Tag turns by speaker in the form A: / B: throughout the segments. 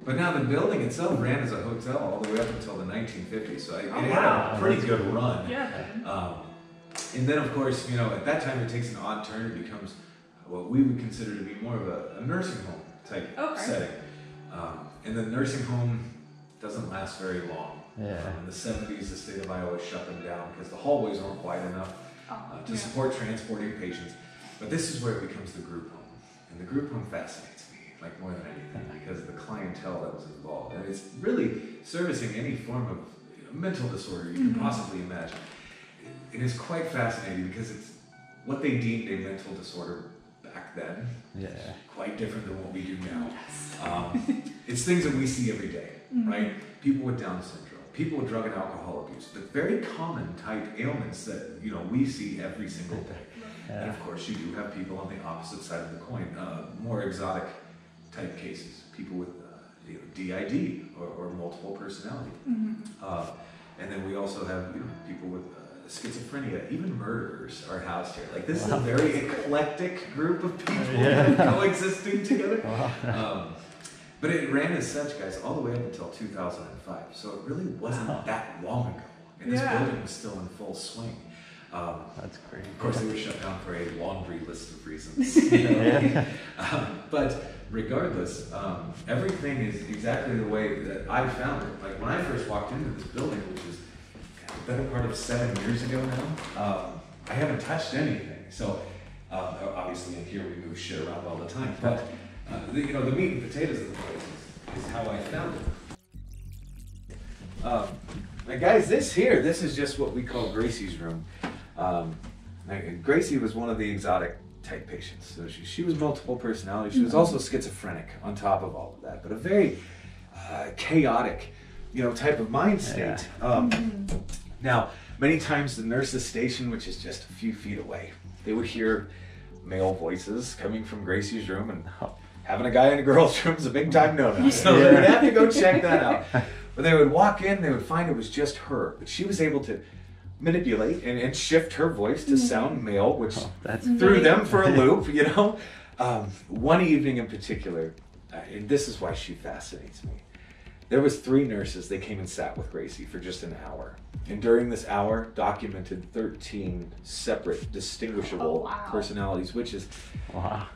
A: But now the building itself ran as a hotel all the way up until the 1950s, so it had a pretty good run.
B: Yeah.
A: And then, of course, you know, at that time it takes an odd turn. It becomes what we would consider to be more of a nursing home type setting. And the nursing home doesn't last very long. In the 70s, the state of Iowa shut them down because the hallways weren't wide enough to support transporting patients. But this is where it becomes the group home. And the group home fascinates me, like more than anything, because of the clientele that was involved. And it's really servicing any form of mental disorder you can possibly imagine. It is quite fascinating because it's what they deemed a mental disorder back then. Quite different than what we do now. It's things that we see every day, right? People with Down syndrome, people with drug and alcohol abuse, the very common type ailments that, you know, we see every single day. And of course, you do have people on the opposite side of the coin, more exotic type cases, people with DID or multiple personality. And then we also have, you know, people with schizophrenia, even murderers are housed here. Like, this is a very eclectic group of people coexisting together. But it ran as such, guys, all the way up until 2005. So it really wasn't that long ago. And this building was still in full swing.
C: That's great.
A: Of course, they were shut down for a laundry list of reasons. You know? But regardless, everything is exactly the way that I found it. Like, when I first walked into this building, which is the better part of 7 years ago now, I haven't touched anything. So obviously in here we move shit around all the time. But you know, the meat and potatoes of the place is how I found it. Now guys, this is just what we call Gracie's room. Gracie was one of the exotic type patients. So she was multiple personality. She was also schizophrenic on top of all of that, but a very chaotic, you know, type of mind state. Now, many times the nurse's station, which is just a few feet away, they would hear male voices coming from Gracie's room, and having a guy in a girl's room is a big time no-no. So they'd have to go check that out. But they would walk in, they would find it was just her. But she was able to manipulate and shift her voice to sound male, which threw them for a loop, you know. One evening in particular, and this is why she fascinates me. There was 3 nurses. They came and sat with Gracie for just an hour. And during this hour, documented 13 separate, distinguishable personalities, which is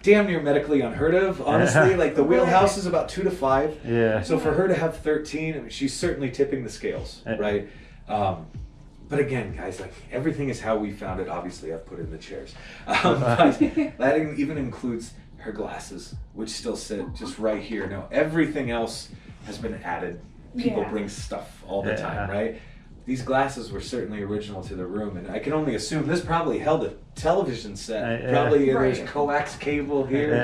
A: damn near medically unheard of, honestly. Like, the wheelhouse is about 2 to 5. So for her to have 13, I mean, she's certainly tipping the scales, right? But again, guys, like, everything is how we found it. Obviously, I've put in the chairs. But that even includes her glasses, which still sit just right here. Now, everything else has been added. People bring stuff all the time, right? These glasses were certainly original to the room, and I can only assume this probably held a television set. Probably there's coax cable here,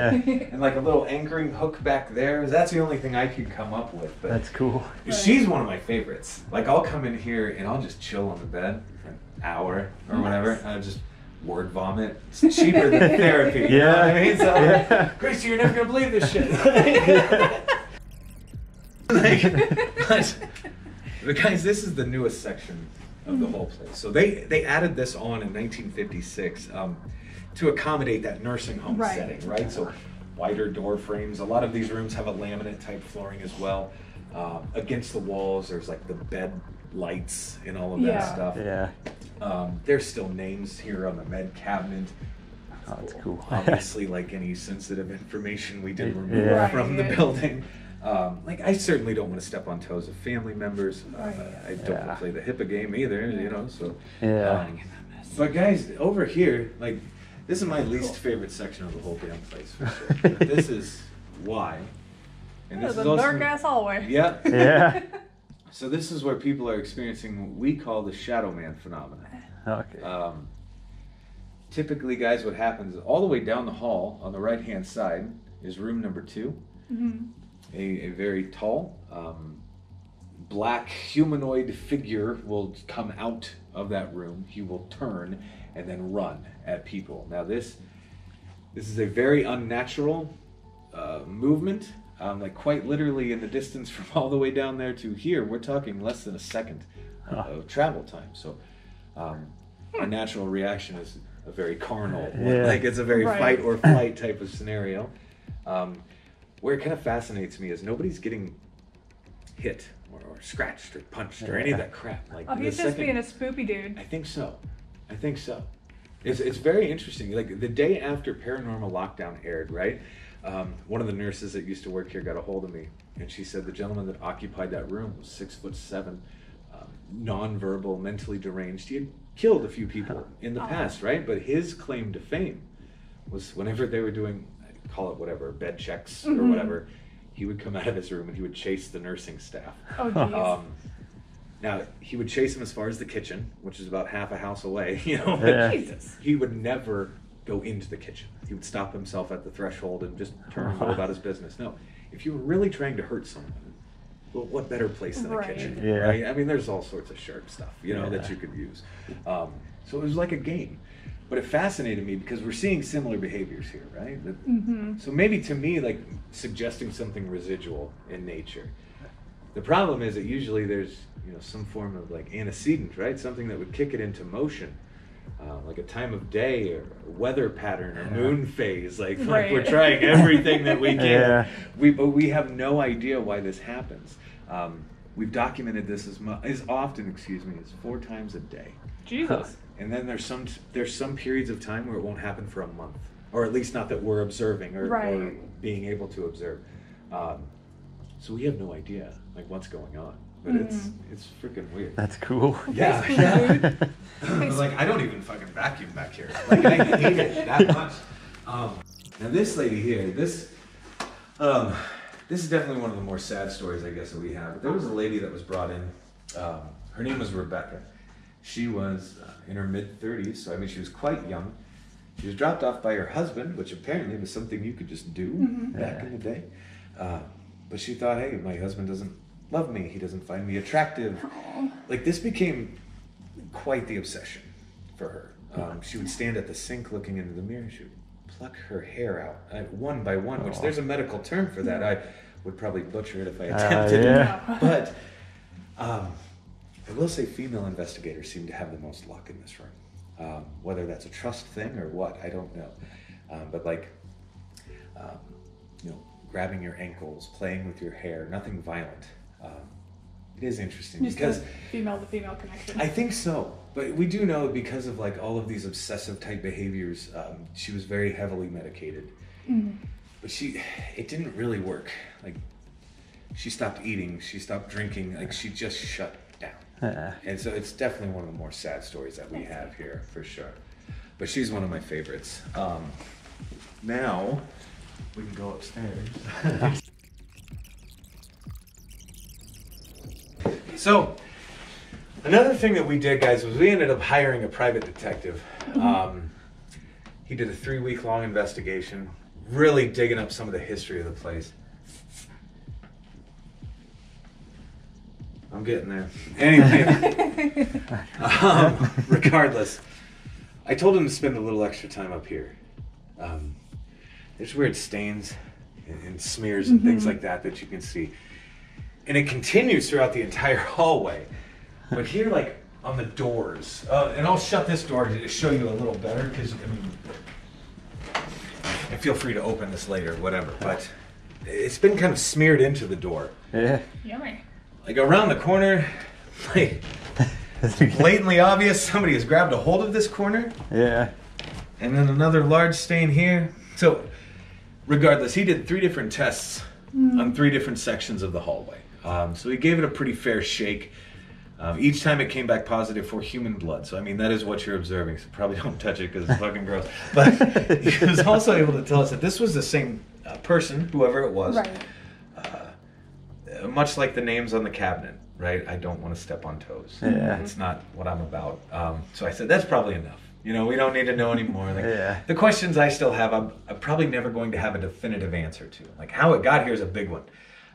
A: and like a little anchoring hook back there. That's the only thing I could come up with. But
C: that's cool.
A: She's one of my favorites. Like, I'll come in here and I'll just chill on the bed for an hour or whatever, and I'll just word vomit. It's cheaper than therapy. You know what I mean? So, Gracie, you're never gonna believe this shit. But guys, this is the newest section of the whole place. So they added this on in 1956 to accommodate that nursing home setting, right? So wider door frames. A lot of these rooms have a laminate type flooring as well. Against the walls, there's like the bed lights and all of that stuff. There's still names here on the med cabinet.
C: Oh, that's cool.
A: Obviously, like any sensitive information we did remove from the building. Like, I certainly don't want to step on toes of family members. I don't want to play the HIPAA game either, you know, so. But guys, over here, like, this is my least favorite section of the whole damn place, for sure. But this is why. And this is
B: a dark-ass hallway.
A: So this is where people are experiencing what we call the shadow man phenomenon. Typically, guys, what happens all the way down the hall on the right-hand side is room number 2. A very tall, black humanoid figure will come out of that room. He will turn and then run at people. Now this is a very unnatural movement. Like, quite literally, in the distance from all the way down there to here, we're talking less than a second of travel time. So our natural reaction is a very carnal one. Like, it's a very fight or flight type of scenario. Where it kind of fascinates me is nobody's getting hit or scratched or punched or any of that crap. Like,
B: Oh, he's just being a spoopy dude.
A: I think so. It's very interesting. Like the day after Paranormal Lockdown aired, right? One of the nurses that used to work here got a hold of me, and she said the gentleman that occupied that room was 6'7", nonverbal, mentally deranged. He had killed a few people in the past, right? But his claim to fame was whenever they were doing, call it whatever, bed checks or whatever, he would come out of his room and he would chase the nursing staff.
B: Oh, jeez.
A: Now, he would chase them as far as the kitchen, which is about half a house away, you know.
C: Yeah.
B: Jesus.
A: He would never go into the kitchen. He would stop himself at the threshold and just turn and go about his business. No, if you were really trying to hurt someone, well, what better place than the kitchen,
C: Yeah.
A: right? I mean, there's all sorts of sharp stuff, you know, that you could use. So it was like a game. But it fascinated me because we're seeing similar behaviors here, right? So maybe to me, like suggesting something residual in nature. The problem is that usually there's, you know, some form of like antecedent, right? Something that would kick it into motion, like a time of day or a weather pattern or moon phase. Like we're trying everything that we can. But we have no idea why this happens. We've documented this as often, as 4 times a day.
B: Jesus.
A: And then there's some periods of time where it won't happen for a month, or at least not that we're observing or being able to observe. So we have no idea like what's going on, but it's freaking weird.
C: That's cool.
A: Yeah. Like I don't even fucking vacuum back here. Like I hate it that much. Now this lady here, this is definitely one of the more sad stories I guess that we have. But there was a lady that was brought in. Her name was Rebecca. She was in her mid-30s, so I mean she was quite young. She was dropped off by her husband, which apparently was something you could just do back in the day. But she thought, hey, my husband doesn't love me. He doesn't find me attractive. Like this became quite the obsession for her. She would stand at the sink looking into the mirror. She would pluck her hair out one by one, which there's a medical term for that. I would probably butcher it if I attempted it. But I will say female investigators seem to have the most luck in this room. Whether that's a trust thing or what, I don't know. But like, you know, grabbing your ankles, playing with your hair, nothing violent. It is interesting
B: just
A: because
B: female to female connection.
A: I think so, but we do know because of like all of these obsessive type behaviors, she was very heavily medicated. But it didn't really work. Like she stopped eating, she stopped drinking, like she just shut down. And so it's definitely one of the more sad stories that we have here for sure. But she's one of my favorites. Now we can go upstairs. So another thing that we did, guys, was we ended up hiring a private detective. He did a 3-week-long investigation, really digging up some of the history of the place. I'm getting there. Anyway, regardless, I told him to spend a little extra time up here. There's weird stains and smears and things like that you can see. And it continues throughout the entire hallway. But here, like, on the doors, and I'll shut this door to show you a little better, because, I mean, and feel free to open this later, whatever, but it's been kind of smeared into the door.
C: Yeah.
B: Yummy.
A: Like, around the corner, like, it's blatantly obvious somebody has grabbed a hold of this corner.
C: Yeah.
A: And then another large stain here. So, regardless, he did 3 different tests on 3 different sections of the hallway. So he gave it a pretty fair shake. Each time it came back positive for human blood. So, I mean, that is what you're observing. So probably don't touch it because it's fucking gross. But he was also able to tell us that this was the same person, whoever it was.
B: Right.
A: Much like the names on the cabinet, right? I don't want to step on toes.
C: Yeah.
A: It's not what I'm about. So I said, that's probably enough. You know, we don't need to know anymore. Like, the questions I still have, I'm probably never going to have a definitive answer to. Like, how it got here is a big one.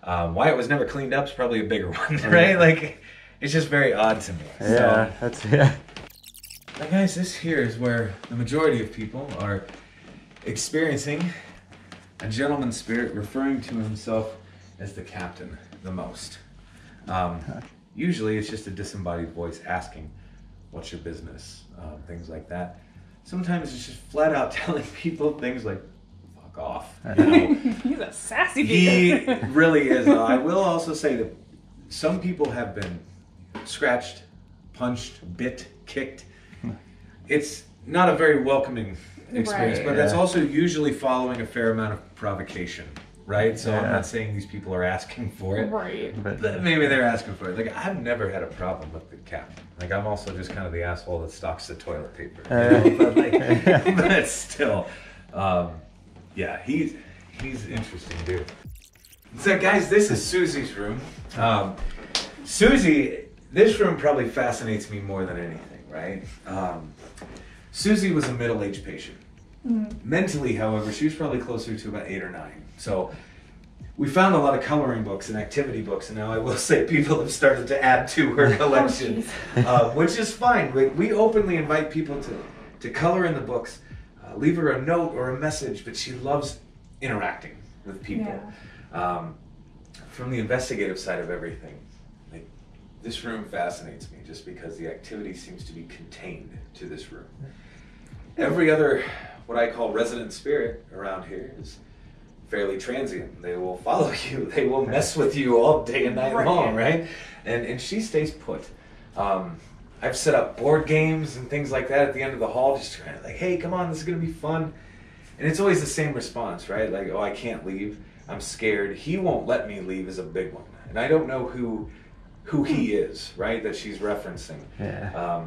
A: Why it was never cleaned up is probably a bigger one, right? Like, it's just very odd to me.
C: Yeah,
A: Now, guys, this here is where the majority of people are experiencing a gentleman's spirit referring to himself as the captain the most. Usually, it's just a disembodied voice asking, what's your business? Things like that. Sometimes it's just flat out telling people things like, fuck off. You know?
B: He's a sassy dude.
A: He really is. I will also say that some people have been scratched, punched, bit, kicked. It's not a very welcoming experience,
B: Right.
A: but that's also usually following a fair amount of provocation, right? So I'm not saying these people are asking for it.
B: Right.
A: But maybe they're asking for it. Like, I've never had a problem with the captain. Like, I'm also just kind of the asshole that stocks the toilet paper. You know? But, like, but still, yeah, he's interesting, dude. So, guys, this is Susie's room. Susie, this room probably fascinates me more than anything, right? Susie was a middle-aged patient. Mentally, however, she was probably closer to about 8 or 9. So we found a lot of coloring books and activity books, and now I will say people have started to add to her collection, which is fine. We openly invite people to color in the books, leave her a note or a message, but she loves interacting with people.
B: Yeah.
A: From the investigative side of everything, like, this room fascinates me just because the activity seems to be contained to this room. Every other, what I call resident spirit around here is fairly transient. They will follow you. They will mess with you all day and night long, right? And she stays put. I've set up board games and things like that at the end of the hall, just trying to, like, hey, come on, this is going to be fun. And it's always the same response, right? Like, oh, I can't leave. I'm scared. He won't let me leave is a big one. And I don't know who he is, right, that she's referencing.
C: Yeah.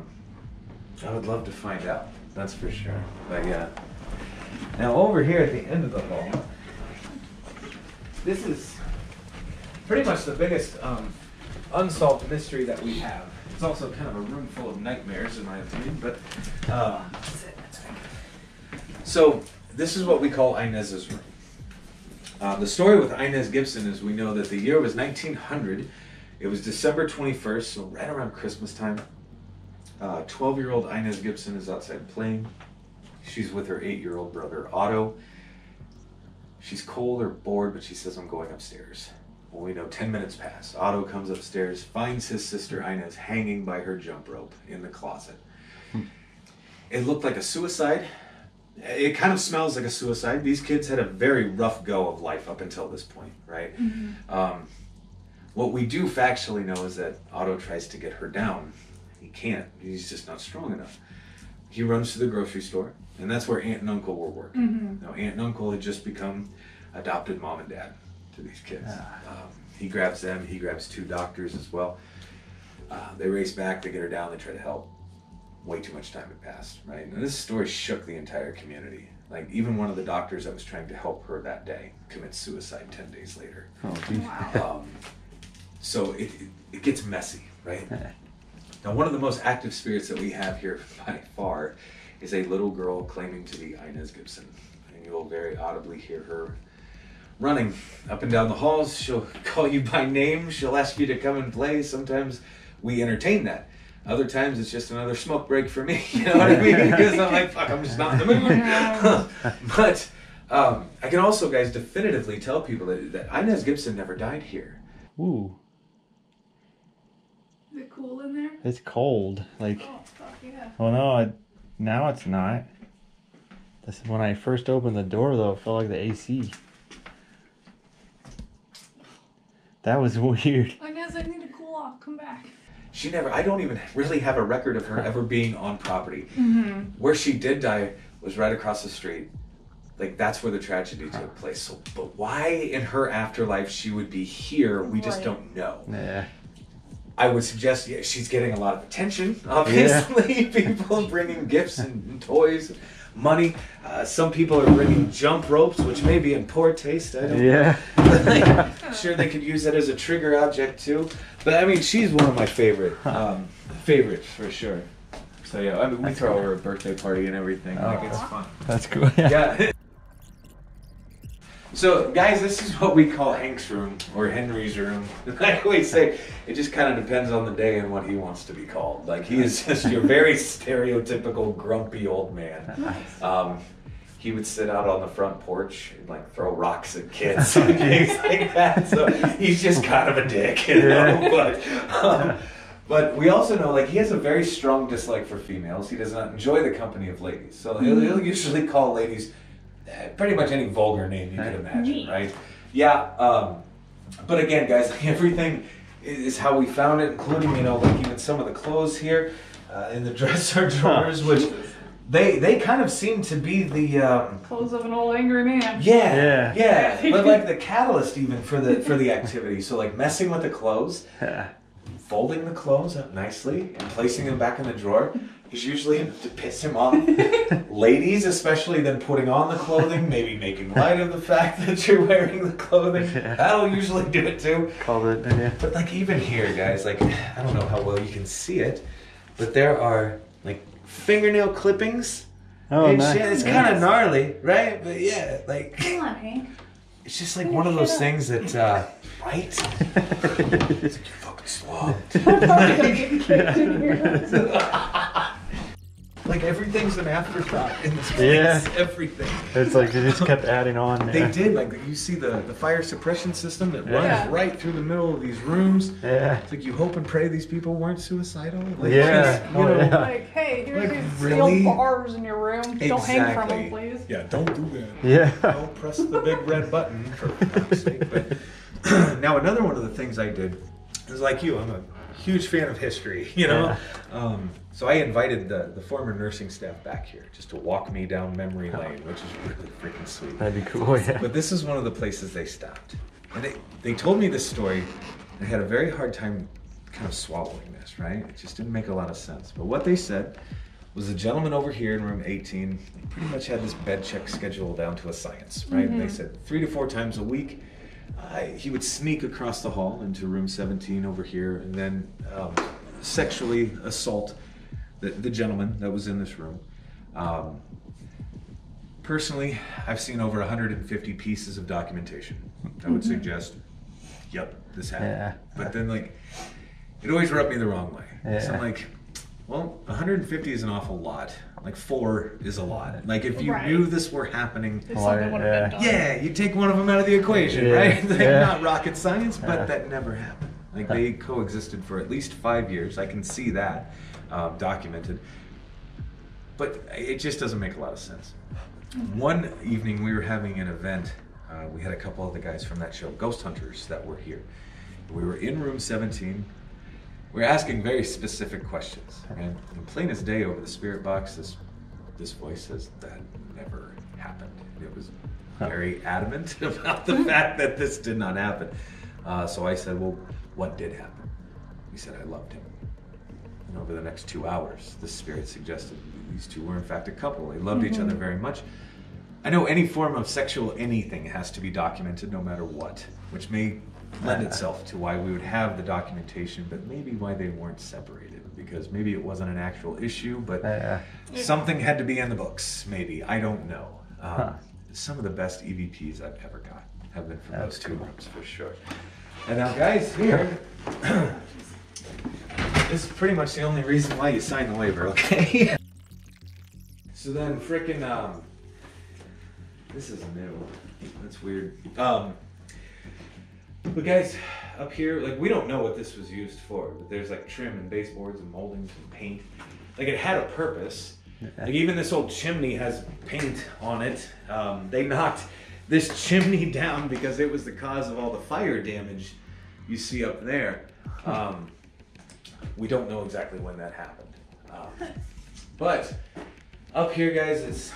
A: I would love to find out. That's for sure. But yeah. Now over here at the end of the hall, this is pretty much the biggest unsolved mystery that we have. It's also kind of a room full of nightmares, in my opinion. But so this is what we call Ainez's room. The story with Ainez Gibson is we know that the year was 1900. It was December 21st, so right around Christmas time. 12-year-old Ainez Gibson is outside playing. She's with her 8-year-old brother, Otto. She's cold or bored, but she says, I'm going upstairs. Well, we know 10 minutes pass. Otto comes upstairs, finds his sister Ainez hanging by her jump rope in the closet. It looked like a suicide. It kind of smells like a suicide. These kids had a very rough go of life up until this point, right? What we do factually know is that Otto tries to get her down. He can't. He's just not strong enough. He runs to the grocery store, and that's where Aunt and Uncle were working. Now, Aunt and Uncle had just become adopted mom and dad to these kids. He grabs them. He grabs 2 doctors as well. They race back. They get her down. They try to help. Way too much time had passed, right? And this story shook the entire community. Like, even one of the doctors that was trying to help her that day commits suicide 10 days later.
C: Oh, geez.
B: Wow.
A: So it gets messy, right? Now, one of the most active spirits that we have here by far is a little girl claiming to be Ainez Gibson. And you will very audibly hear her running up and down the halls. She'll call you by name. She'll ask you to come and play. Sometimes we entertain that. Other times it's just another smoke break for me. You know what I mean? Because I'm like, fuck, I'm just not in the mood. But I can also, guys, definitively tell people that Ainez Gibson never died here.
C: Ooh,
B: Is it cool in there?
C: it's cold. Like,
B: Oh, fuck yeah.
C: well, no, now it's not. This is when I first opened the door, though. It felt like the AC. That was weird.
B: I guess I need to cool off. Come back.
A: She never, I don't even really have a record of her ever being on property. Where she did die was right across the street. Like, that's where the tragedy took place. So, but why in her afterlife she would be here, we just don't know.
C: Yeah.
A: I would suggest, yeah, she's getting a lot of attention, obviously. People bringing gifts and toys, and money. Some people are bringing jump ropes, which may be in poor taste. I don't know. I'm sure they could use that as a trigger object too. But I mean, she's one of my favorites for sure. So yeah, I mean, we throw her a birthday party and everything. Like, it's fun.
C: That's cool.
A: Yeah. So, guys, this is what we call Hank's room, or Henry's room. I always say, it just kind of depends on the day and what he wants to be called. Like, he is just your very stereotypical grumpy old man. He would sit out on the front porch and, like, throw rocks at kids and things like that. So, he's just kind of a dick, you know? But we also know, like, he has a very strong dislike for females. He does not enjoy the company of ladies. So, he'll usually call ladies pretty much any vulgar name you could imagine, right? Yeah, but again, guys, everything is how we found it, including, you know, like even some of the clothes here in the dresser drawers, which they kind of seem to be the
B: Clothes of an old angry man.
A: yeah, but like the catalyst even for the activity. So like messing with the clothes, folding the clothes up nicely and placing them back in the drawer is usually enough to piss him off. Ladies, especially, then putting on the clothing, maybe making light of the fact that you're wearing the clothing. That'll usually do it too.
C: Called it, yeah.
A: But like even here, guys, like I don't know how well you can see it, but there are like fingernail clippings.
C: Oh,
A: and
C: nice.
A: shit. It's kind of gnarly, right? But yeah, like
B: Come on, Hank.
A: it's just like one of those things that, right? It's like you fucking slob.
B: I'm probably gonna get kicked in here.
A: Like everything's an afterthought in this place.
C: Yeah.
A: Everything.
C: It's like they just kept adding on.
A: They did, like you see the fire suppression system that runs right through the middle of these rooms.
C: Yeah.
A: It's like you hope and pray these people weren't suicidal. Like,
C: Yeah.
A: just, you know,
C: Yeah.
B: Like, hey, here's
A: Like,
B: these
A: really?
B: steel bars in your room. Don't hang from them,
A: Exactly.
B: please.
A: Yeah, don't do that.
C: Yeah.
A: Don't press the big red button for God's sake. But now another one of the things I did is like you, I'm a huge fan of history, you know? So I invited the former nursing staff back here just to walk me down memory lane, which is really freaking sweet.
C: That'd be cool, yeah.
A: But this is one of the places they stopped. And they told me this story, and I had a very hard time kind of swallowing this, right? It just didn't make a lot of sense. But what they said was the gentleman over here in room 18 pretty much had this bed check schedule down to a science, right? They said 3 to 4 times a week, he would sneak across the hall into room 17 over here and then sexually assault the gentleman that was in this room. Personally, I've seen over 150 pieces of documentation that would suggest, yep, this happened.
C: Yeah.
A: But then, like, it always rubbed me the wrong way.
C: Yeah.
A: So I'm like, well, 150 is an awful lot. Like 4 is a lot. Like if you
B: Right.
A: knew this were happening,
B: If something would have been done.
A: yeah, you take one of them out of the equation,
C: Yeah.
A: right? Like,
C: Yeah.
A: not rocket science, but
C: Yeah.
A: that never happened. Like they coexisted for at least 5 years. I can see that documented. But it just doesn't make a lot of sense. One evening we were having an event. We had a couple of the guys from that show, Ghost Hunters, that were here. We were in room 17. We were asking very specific questions. And in plain as day over the spirit box, this voice says, that never happened. It was very adamant about the fact that this did not happen. So I said, well, what did happen? He said, I loved him. And over the next 2 hours, the spirit suggested these two were in fact a couple. They loved each other very much. I know any form of sexual anything has to be documented no matter what, which may lend itself to why we would have the documentation, but maybe why they weren't separated, because maybe it wasn't an actual issue, but something had to be in the books, maybe. I don't know. Some of the best EVPs I've ever got have been from those 2 rooms, for sure. And now, guys, here, this is pretty much the only reason why you sign the waiver, okay? So then, frickin', this is new. That's weird. But guys, up here, like, we don't know what this was used for, but there's like trim and baseboards and moldings and paint. Like, it had a purpose. Like, even this old chimney has paint on it. They knocked this chimney down because it was the cause of all the fire damage you see up there. We don't know exactly when that happened. But up here, guys, it's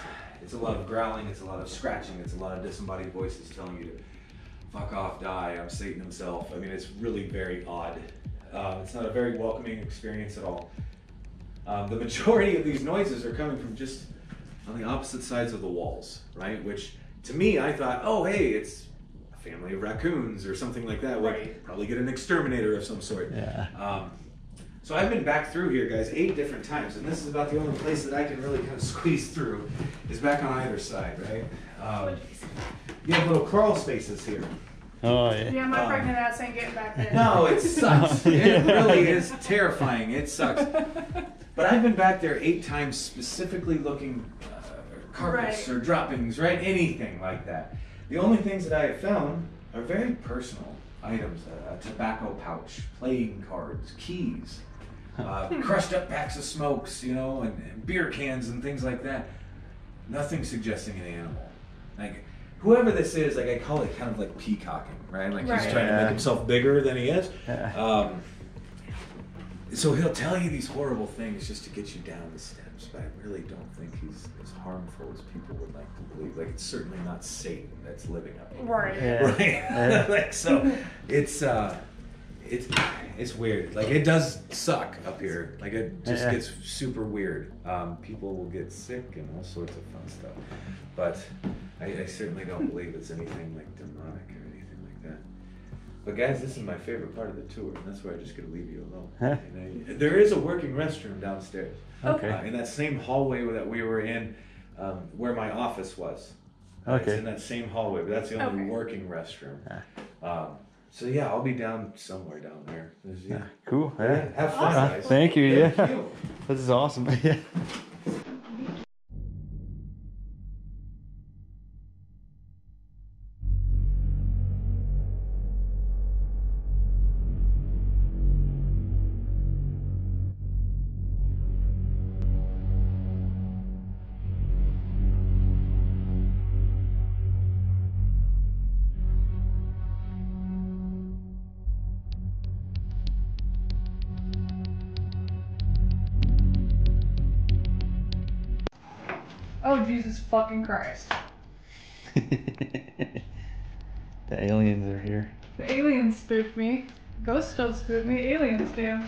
A: a lot of growling, it's a lot of scratching, it's a lot of disembodied voices telling you to fuck off, die, I'm Satan himself. I mean, it's really very odd. It's not a very welcoming experience at all. The majority of these noises are coming from just on the opposite sides of the walls, right? Which, to me, I thought, oh, hey, it's a family of raccoons or something like that. We'll probably get an exterminator of some sort.
C: Yeah.
A: So I've been back through here, guys, 8 different times, and this is about the only place that I can really kind of squeeze through, is back on either side, right? You have little crawl spaces here.
C: Oh, yeah.
B: Yeah, my pregnant ass ain't getting back there.
A: No, it sucks. It really is terrifying. It sucks. But I've been back there 8 times specifically looking carpets or droppings, right? Anything like that. The only things that I have found are very personal items. A tobacco pouch, playing cards, keys, crushed up packs of smokes, you know, and beer cans and things like that. Nothing suggesting an animal. Like, whoever this is, like I call it kind of like peacocking, right? Like he's trying to make himself bigger than he is.
C: Yeah.
A: So he'll tell you these horrible things just to get you down the steps, but I really don't think he's as harmful as people would like to believe. Like it's certainly not Satan that's living up here.
B: Right.
C: Yeah.
A: Right?
C: Yeah.
A: Like so, it's weird. Like it does suck up here. Like it just gets super weird. People will get sick and all sorts of fun stuff. But I certainly don't believe it's anything like demonic or anything like that. But guys, this is my favorite part of the tour, and that's where I just gotta leave you alone. There is a working restroom downstairs.
C: Okay.
A: In that same hallway that we were in, where my office was.
C: Okay.
A: It's in that same hallway, but that's the only working restroom. So yeah, I'll be down somewhere down there. Yeah.
C: Cool. Yeah.
A: Have fun, guys.
C: Thank you.
A: Thank
C: Yeah.
A: you.
C: This is awesome. Yeah.
B: Oh, Jesus fucking Christ.
C: The aliens are here.
B: The aliens spooked me. Ghosts don't spook me, aliens do.